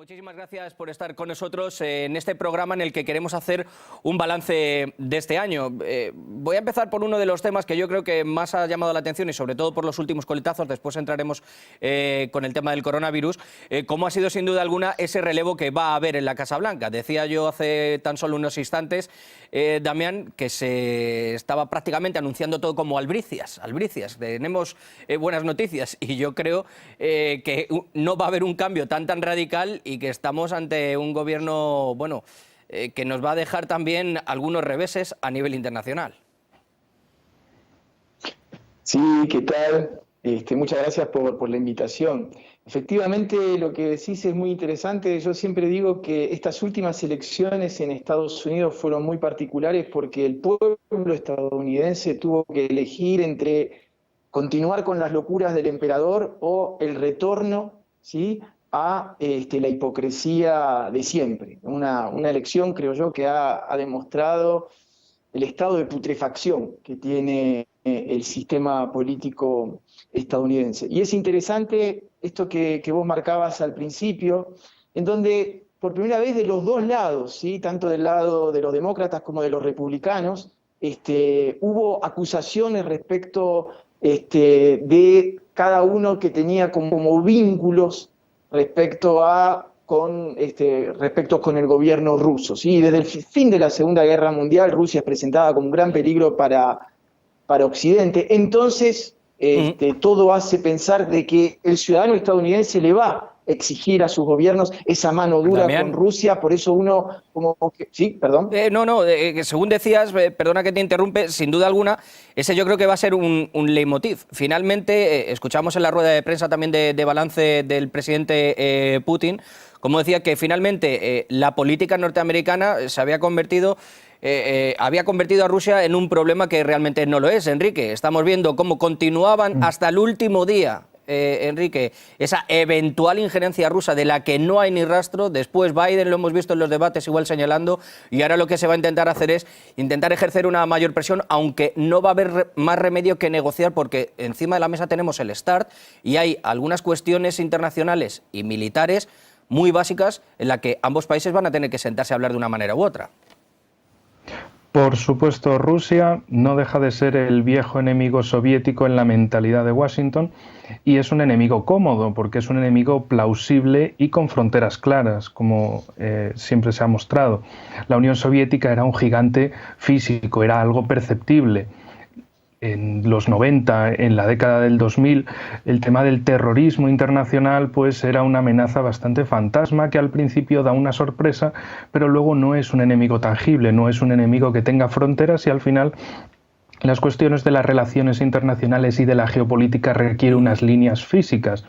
Muchísimas gracias por estar con nosotros en este programa en el que queremos hacer un balance de este año. Voy a empezar por uno de los temas que yo creo que más ha llamado la atención y sobre todo por los últimos coletazos, después entraremos con el tema del coronavirus, cómo ha sido sin duda alguna ese relevo que va a haber en la Casa Blanca. Decía yo hace tan solo unos instantes, Damián, que se estaba prácticamente anunciando todo como albricias. Tenemos buenas noticias y yo creo que no va a haber un cambio tan radical y que estamos ante un gobierno, bueno, que nos va a dejar también algunos reveses a nivel internacional. Sí, ¿qué tal? Muchas gracias por la invitación. Efectivamente, lo que decís es muy interesante. Yo siempre digo que estas últimas elecciones en Estados Unidos fueron muy particulares porque el pueblo estadounidense tuvo que elegir entre continuar con las locuras del emperador o el retorno, ¿sí?, a la hipocresía de siempre. Una elección, creo yo, que ha demostrado el estado de putrefacción que tiene el sistema político estadounidense. Y es interesante esto que vos marcabas al principio, en donde por primera vez de los dos lados, ¿sí?, tanto del lado de los demócratas como de los republicanos, hubo acusaciones respecto de cada uno que tenía como vínculos respecto con el gobierno ruso, ¿sí? Desde el fin de la Segunda Guerra Mundial, Rusia es presentada como un gran peligro para Occidente. Entonces, todo hace pensar de que el ciudadano estadounidense le va a exigir a sus gobiernos esa mano dura, Damián, con Rusia. Por eso uno, sí, perdón. Según decías, perdona que te interrumpe, sin duda alguna, ese yo creo que va a ser un leitmotiv. Finalmente, escuchamos en la rueda de prensa también de balance del presidente Putin, como decía que finalmente la política norteamericana se había convertido a Rusia en un problema que realmente no lo es, Enrique. Estamos viendo cómo continuaban hasta el último día, Enrique, esa eventual injerencia rusa de la que no hay ni rastro. Después Biden, lo hemos visto en los debates igual señalando, y ahora lo que se va a intentar hacer es intentar ejercer una mayor presión, aunque no va a haber más remedio que negociar, porque encima de la mesa tenemos el START y hay algunas cuestiones internacionales y militares muy básicas en las que ambos países van a tener que sentarse a hablar de una manera u otra. Por supuesto, Rusia no deja de ser el viejo enemigo soviético en la mentalidad de Washington y es un enemigo cómodo porque es un enemigo plausible y con fronteras claras, como siempre se ha mostrado. La Unión Soviética era un gigante físico, era algo perceptible. En los 90, en la década del 2000, el tema del terrorismo internacional pues era una amenaza bastante fantasma que al principio da una sorpresa, pero luego no es un enemigo tangible, no es un enemigo que tenga fronteras y al final las cuestiones de las relaciones internacionales y de la geopolítica requieren unas líneas físicas.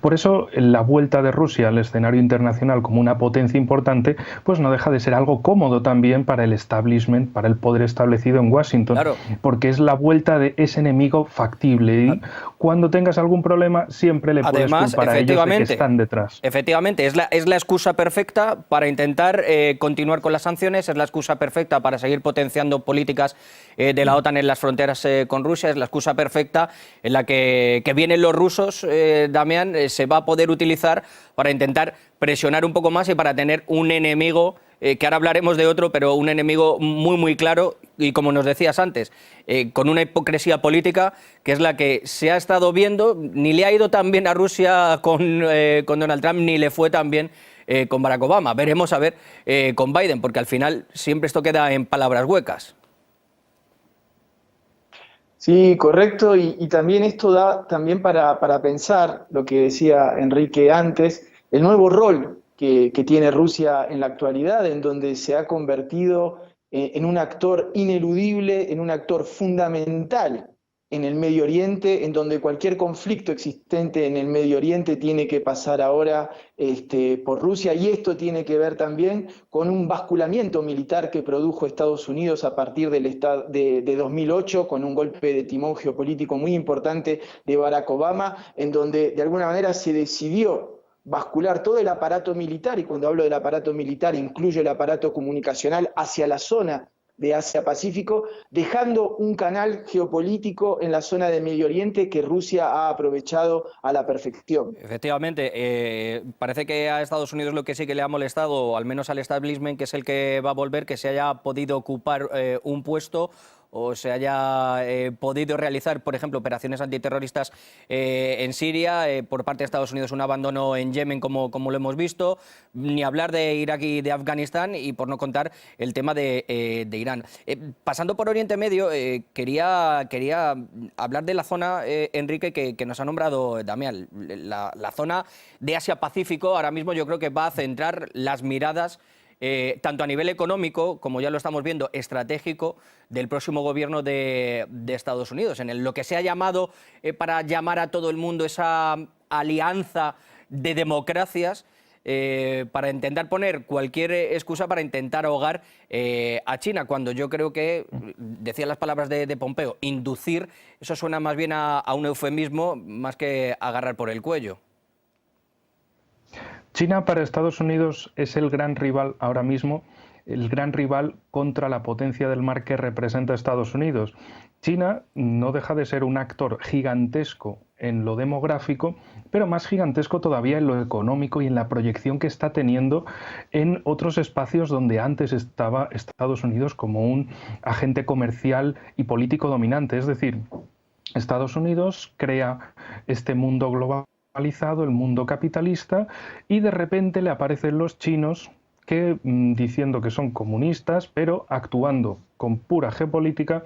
Por eso la vuelta de Rusia al escenario internacional como una potencia importante pues no deja de ser algo cómodo también para el establishment, para el poder establecido en Washington, claro, porque es la vuelta de ese enemigo factible y cuando tengas algún problema siempre le puedes culpar a ellos de que están detrás. Efectivamente, es la excusa perfecta para intentar continuar con las sanciones, es la excusa perfecta para seguir potenciando políticas de la OTAN en las fronteras con Rusia, es la excusa perfecta en la que vienen los rusos, Damián, se va a poder utilizar para intentar presionar un poco más y para tener un enemigo, que ahora hablaremos de otro, pero un enemigo muy claro y, como nos decías antes, con una hipocresía política que es la que se ha estado viendo. Ni le ha ido tan bien a Rusia con Donald Trump, ni le fue tan bien con Barack Obama. Veremos a ver con Biden, porque al final siempre esto queda en palabras huecas. Sí, correcto, y también esto da también para pensar lo que decía Enrique antes, el nuevo rol que tiene Rusia en la actualidad, en donde se ha convertido en un actor ineludible, en un actor fundamental en el Medio Oriente, en donde cualquier conflicto existente en el Medio Oriente tiene que pasar ahora por Rusia, y esto tiene que ver también con un basculamiento militar que produjo Estados Unidos a partir de 2008, con un golpe de timón geopolítico muy importante de Barack Obama, en donde de alguna manera se decidió bascular todo el aparato militar, y cuando hablo del aparato militar incluyo el aparato comunicacional, hacia la zona de Asia-Pacífico, dejando un canal geopolítico en la zona del Medio Oriente que Rusia ha aprovechado a la perfección. Efectivamente, parece que a Estados Unidos lo que sí que le ha molestado, o al menos al establishment, que es el que va a volver, que se haya podido ocupar un puesto o se haya podido realizar, por ejemplo, operaciones antiterroristas en Siria, por parte de Estados Unidos un abandono en Yemen, como lo hemos visto, ni hablar de Irak y de Afganistán, y por no contar el tema de Irán. Pasando por Oriente Medio, quería hablar de la zona, Enrique, que nos ha nombrado Damián, la zona de Asia-Pacífico. Ahora mismo yo creo que va a centrar las miradas tanto a nivel económico, como ya lo estamos viendo, estratégico, del próximo gobierno de Estados Unidos, en lo que se ha llamado, para llamar a todo el mundo, esa alianza de democracias, para intentar poner cualquier excusa para intentar ahogar a China, cuando yo creo que, decía las palabras de Pompeo, inducir, eso suena más bien a un eufemismo más que agarrar por el cuello. China para Estados Unidos es el gran rival ahora mismo, el gran rival contra la potencia del mar que representa Estados Unidos. China no deja de ser un actor gigantesco en lo demográfico, pero más gigantesco todavía en lo económico y en la proyección que está teniendo en otros espacios donde antes estaba Estados Unidos como un agente comercial y político dominante. Es decir, Estados Unidos crea este mundo global, el mundo capitalista, y de repente le aparecen los chinos que, diciendo que son comunistas, pero actuando con pura geopolítica,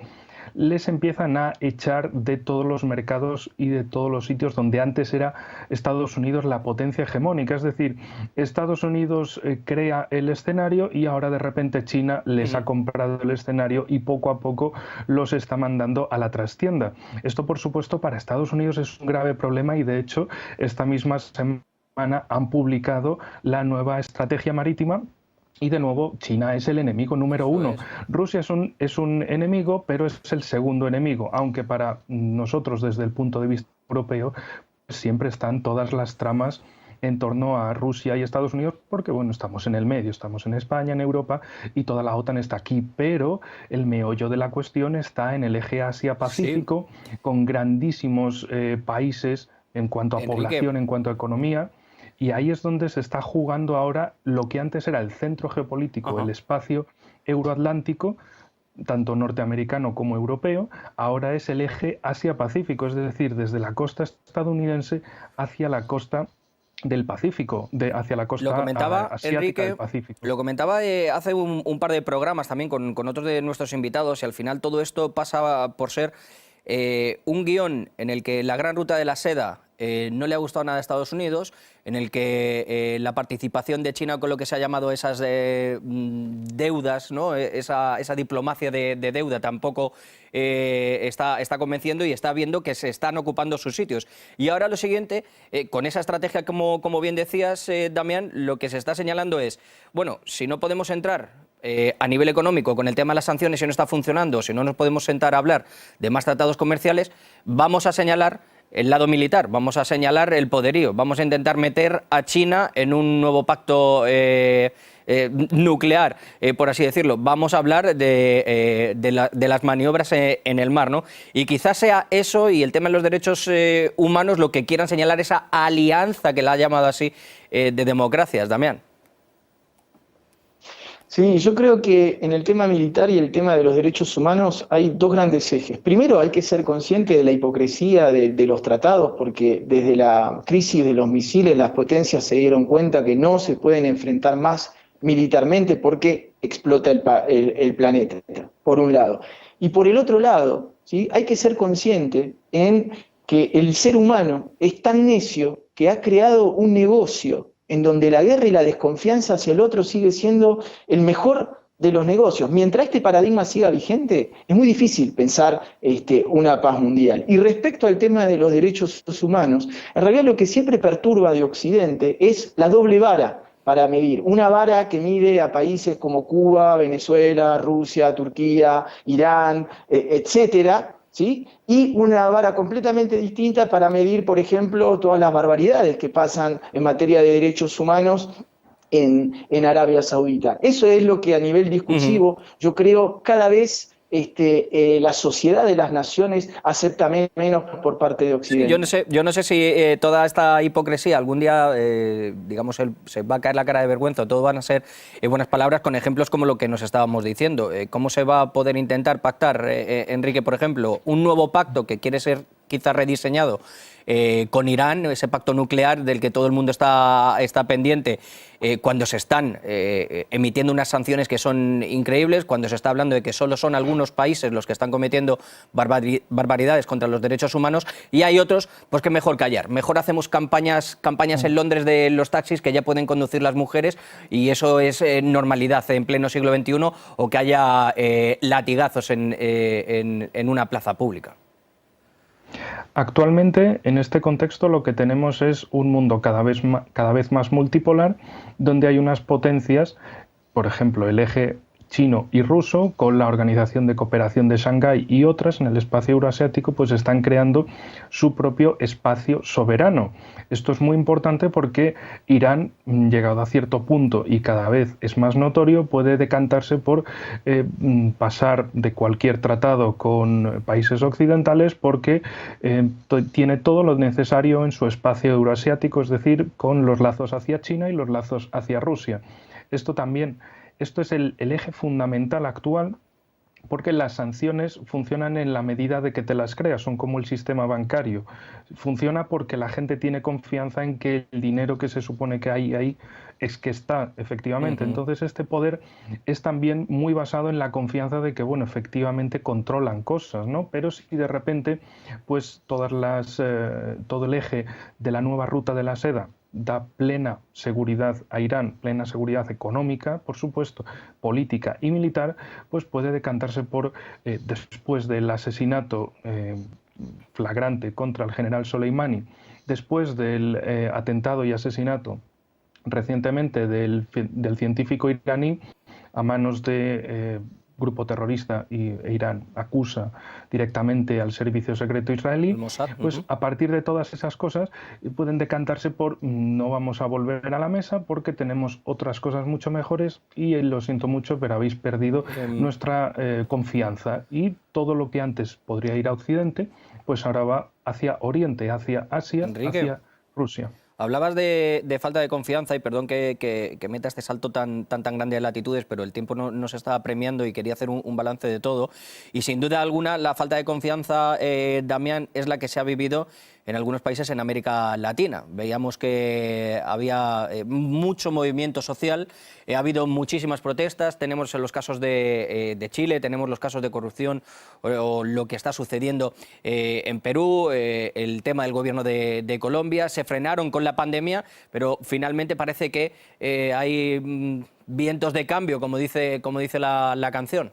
les empiezan a echar de todos los mercados y de todos los sitios donde antes era Estados Unidos la potencia hegemónica. Es decir, Estados Unidos crea el escenario y ahora de repente China les ha comprado el escenario y poco a poco los está mandando a la trastienda. Esto, por supuesto, para Estados Unidos es un grave problema, y de hecho esta misma semana han publicado la nueva estrategia marítima. Y de nuevo, China es el enemigo número uno. Rusia es un enemigo, pero es el segundo enemigo, aunque para nosotros, desde el punto de vista europeo, siempre están todas las tramas en torno a Rusia y Estados Unidos, porque bueno, estamos en el medio, estamos en España, en Europa, y toda la OTAN está aquí, pero el meollo de la cuestión está en el eje Asia-Pacífico, sí, con grandísimos países en cuanto a población, en cuanto a economía. Y ahí es donde se está jugando ahora lo que antes era el centro geopolítico, el espacio euroatlántico, tanto norteamericano como europeo, ahora es el eje Asia-Pacífico, es decir, desde la costa estadounidense hacia la costa del Pacífico, hacia la costa asiática, Enrique, del Pacífico. Lo comentaba hace un par de programas también con otros de nuestros invitados, y al final todo esto pasa por ser un guión en el que la Gran Ruta de la Seda no le ha gustado nada a Estados Unidos, en el que la participación de China con lo que se ha llamado esas deudas, ¿no? esa diplomacia de deuda tampoco está convenciendo, y está viendo que se están ocupando sus sitios. Y ahora lo siguiente, con esa estrategia, como bien decías, Damián, lo que se está señalando es, bueno, si no podemos entrar a nivel económico con el tema de las sanciones, si no está funcionando, si no nos podemos sentar a hablar de más tratados comerciales, vamos a señalar el lado militar, vamos a señalar el poderío, vamos a intentar meter a China en un nuevo pacto nuclear, por así decirlo. Vamos a hablar de las maniobras en el mar, ¿no? Y quizás sea eso y el tema de los derechos humanos lo que quieran señalar, esa alianza que la ha llamado así de democracias, Damián. Sí, yo creo que en el tema militar y el tema de los derechos humanos hay dos grandes ejes. Primero, hay que ser consciente de la hipocresía de los tratados, porque desde la crisis de los misiles las potencias se dieron cuenta que no se pueden enfrentar más militarmente porque explota el planeta, por un lado. Y por el otro lado, ¿sí?, hay que ser consciente en que el ser humano es tan necio que ha creado un negocio en donde la guerra y la desconfianza hacia el otro sigue siendo el mejor de los negocios. Mientras este paradigma siga vigente, es muy difícil pensar una paz mundial. Y respecto al tema de los derechos humanos, en realidad lo que siempre perturba de Occidente es la doble vara para medir. Una vara que mide a países como Cuba, Venezuela, Rusia, Turquía, Irán, etcétera, ¿sí? Y una vara completamente distinta para medir, por ejemplo, todas las barbaridades que pasan en materia de derechos humanos en Arabia Saudita. Eso es lo que a nivel discursivo yo creo cada vez la sociedad de las naciones acepta menos por parte de Sí, Occidente. yo no sé si toda esta hipocresía algún día, digamos, se va a caer la cara de vergüenza, o todo van a ser buenas palabras con ejemplos como lo que nos estábamos diciendo. ¿Cómo se va a poder intentar pactar, Enrique, por ejemplo, un nuevo pacto que quiere ser quizás rediseñado con Irán, ese pacto nuclear del que todo el mundo está pendiente, cuando se están emitiendo unas sanciones que son increíbles, cuando se está hablando de que solo son algunos países los que están cometiendo barbaridades contra los derechos humanos, y hay otros pues que mejor callar, mejor hacemos campañas en Londres de los taxis que ya pueden conducir las mujeres y eso es normalidad en pleno siglo XXI, o que haya latigazos en una plaza pública. Actualmente, en este contexto, lo que tenemos es un mundo cada vez más multipolar, donde hay unas potencias, por ejemplo, el eje chino y ruso, con la Organización de Cooperación de Shanghái y otras en el espacio euroasiático, pues están creando su propio espacio soberano. Esto es muy importante porque Irán, llegado a cierto punto y cada vez es más notorio, puede decantarse por pasar de cualquier tratado con países occidentales porque tiene todo lo necesario en su espacio euroasiático, es decir, con los lazos hacia China y los lazos hacia Rusia. Esto es el eje fundamental actual, porque las sanciones funcionan en la medida de que te las creas, son como el sistema bancario. Funciona porque la gente tiene confianza en que el dinero que se supone que hay ahí es que está, efectivamente. Entonces este poder es también muy basado en la confianza de que, bueno, efectivamente controlan cosas, ¿no? Pero si de repente, pues todo el eje de la nueva ruta de la seda da plena seguridad a Irán, plena seguridad económica, por supuesto, política y militar, pues puede decantarse por, después del asesinato flagrante contra el general Soleimani, después del atentado y asesinato recientemente del científico iraní a manos de grupo terrorista, e Irán acusa directamente al servicio secreto israelí, pues a partir de todas esas cosas pueden decantarse por no vamos a volver a la mesa porque tenemos otras cosas mucho mejores y lo siento mucho, pero habéis perdido nuestra confianza, y todo lo que antes podría ir a Occidente, pues ahora va hacia Oriente, hacia Asia, Enrique, hacia Rusia. hablabas de falta de confianza y perdón que meta este salto tan grande de latitudes, pero el tiempo no se estaba premiando y quería hacer un balance de todo. Y sin duda alguna la falta de confianza, Damián, es la que se ha vivido en algunos países en América Latina. Veíamos que había mucho movimiento social, ha habido muchísimas protestas, tenemos los casos de Chile, tenemos los casos de corrupción o lo que está sucediendo en Perú, el tema del gobierno de Colombia. Se frenaron con la pandemia, pero finalmente parece que hay vientos de cambio, como dice la canción.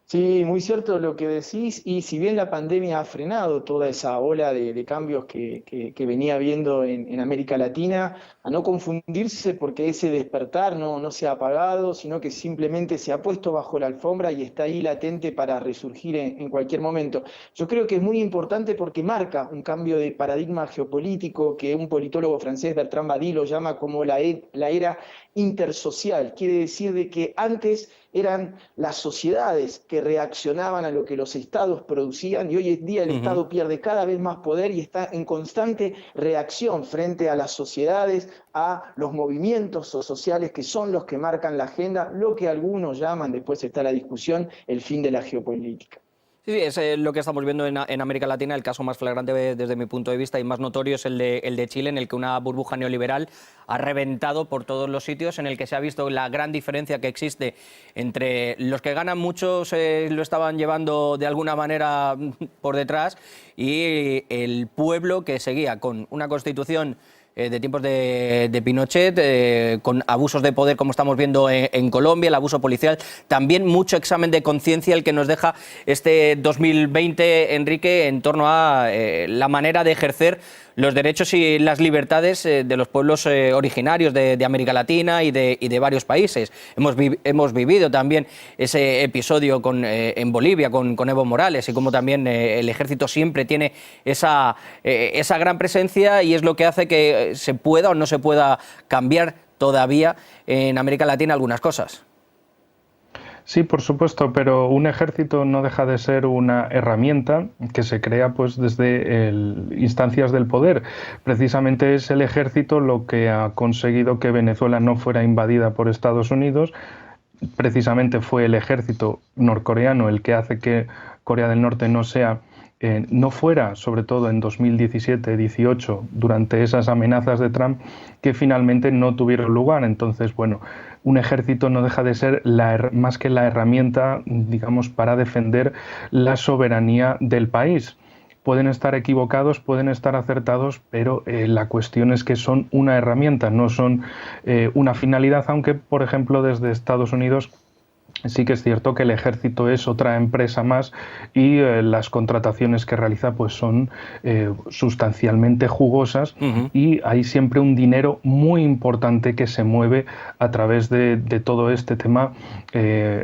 Sí, muy cierto lo que decís, y si bien la pandemia ha frenado toda esa ola de cambios que venía habiendo en América Latina, a no confundirse porque ese despertar no se ha apagado, sino que simplemente se ha puesto bajo la alfombra y está ahí latente para resurgir en cualquier momento. Yo creo que es muy importante porque marca un cambio de paradigma geopolítico que un politólogo francés, Bertrand Badi, lo llama como la era intersocial. Quiere decir de que antes eran las sociedades que reaccionaban a lo que los estados producían, y hoy en día el Estado pierde cada vez más poder y está en constante reacción frente a las sociedades, a los movimientos sociales que son los que marcan la agenda, lo que algunos llaman, después está la discusión, el fin de la geopolítica. Sí, es lo que estamos viendo en América Latina. El caso más flagrante desde mi punto de vista y más notorio es el de Chile, en el que una burbuja neoliberal ha reventado por todos los sitios, en el que se ha visto la gran diferencia que existe entre los que ganan mucho, lo estaban llevando de alguna manera por detrás, y el pueblo que seguía con una constitución de tiempos de Pinochet, con abusos de poder como estamos viendo en Colombia, el abuso policial, también mucho examen de conciencia el que nos deja este 2020, Enrique, en torno a la manera de ejercer los derechos y las libertades de los pueblos originarios de América Latina y de varios países. Hemos vivido también ese episodio en Bolivia con Evo Morales y cómo también el ejército siempre tiene esa gran presencia y es lo que hace que se pueda o no se pueda cambiar todavía en América Latina algunas cosas. Sí, por supuesto, pero un ejército no deja de ser una herramienta que se crea pues desde instancias del poder. Precisamente es el ejército lo que ha conseguido que Venezuela no fuera invadida por Estados Unidos. Precisamente fue el ejército norcoreano el que hace que Corea del Norte no fuera, sobre todo en 2017-18, durante esas amenazas de Trump, que finalmente no tuvieron lugar. Entonces, bueno, un ejército no deja de ser más que la herramienta, digamos, para defender la soberanía del país. Pueden estar equivocados, pueden estar acertados, pero la cuestión es que son una herramienta, no son una finalidad, aunque, por ejemplo, desde Estados Unidos sí que es cierto que el ejército es otra empresa más y las contrataciones que realiza pues son sustancialmente jugosas y hay siempre un dinero muy importante que se mueve a través de todo este tema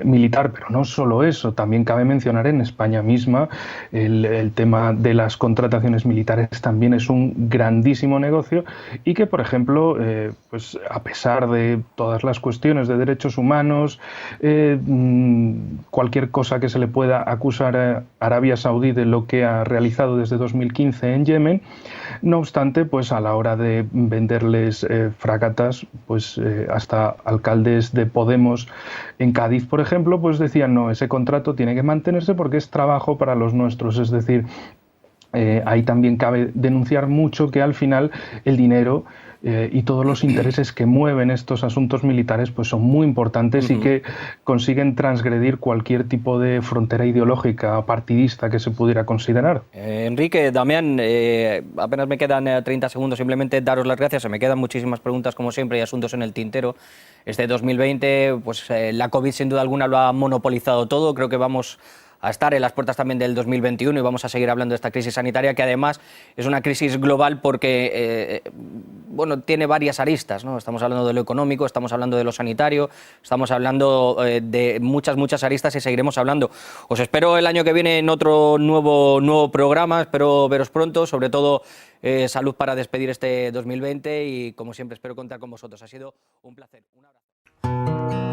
militar, pero no solo eso, también cabe mencionar en España misma el tema de las contrataciones militares también es un grandísimo negocio y que, por ejemplo, pues a pesar de todas las cuestiones de derechos humanos, cualquier cosa que se le pueda acusar a Arabia Saudí de lo que ha realizado desde 2015 en Yemen, no obstante, pues a la hora de venderles fragatas, pues hasta alcaldes de Podemos en Cádiz, por ejemplo, pues decían no, ese contrato tiene que mantenerse porque es trabajo para los nuestros, es decir, ahí también cabe denunciar mucho que al final el dinero y todos los intereses que mueven estos asuntos militares pues son muy importantes y que consiguen transgredir cualquier tipo de frontera ideológica o partidista que se pudiera considerar. Enrique, Damián, apenas me quedan 30 segundos, simplemente daros las gracias, se me quedan muchísimas preguntas como siempre y asuntos en el tintero. Este 2020, pues la COVID sin duda alguna lo ha monopolizado todo, creo que vamos a estar en las puertas también del 2021 y vamos a seguir hablando de esta crisis sanitaria, que además es una crisis global porque bueno, tiene varias aristas, ¿no? Estamos hablando de lo económico, estamos hablando de lo sanitario, estamos hablando de muchas aristas y seguiremos hablando. Os espero el año que viene en otro nuevo programa, espero veros pronto, sobre todo salud para despedir este 2020 y como siempre espero contar con vosotros. Ha sido un placer. Un abrazo.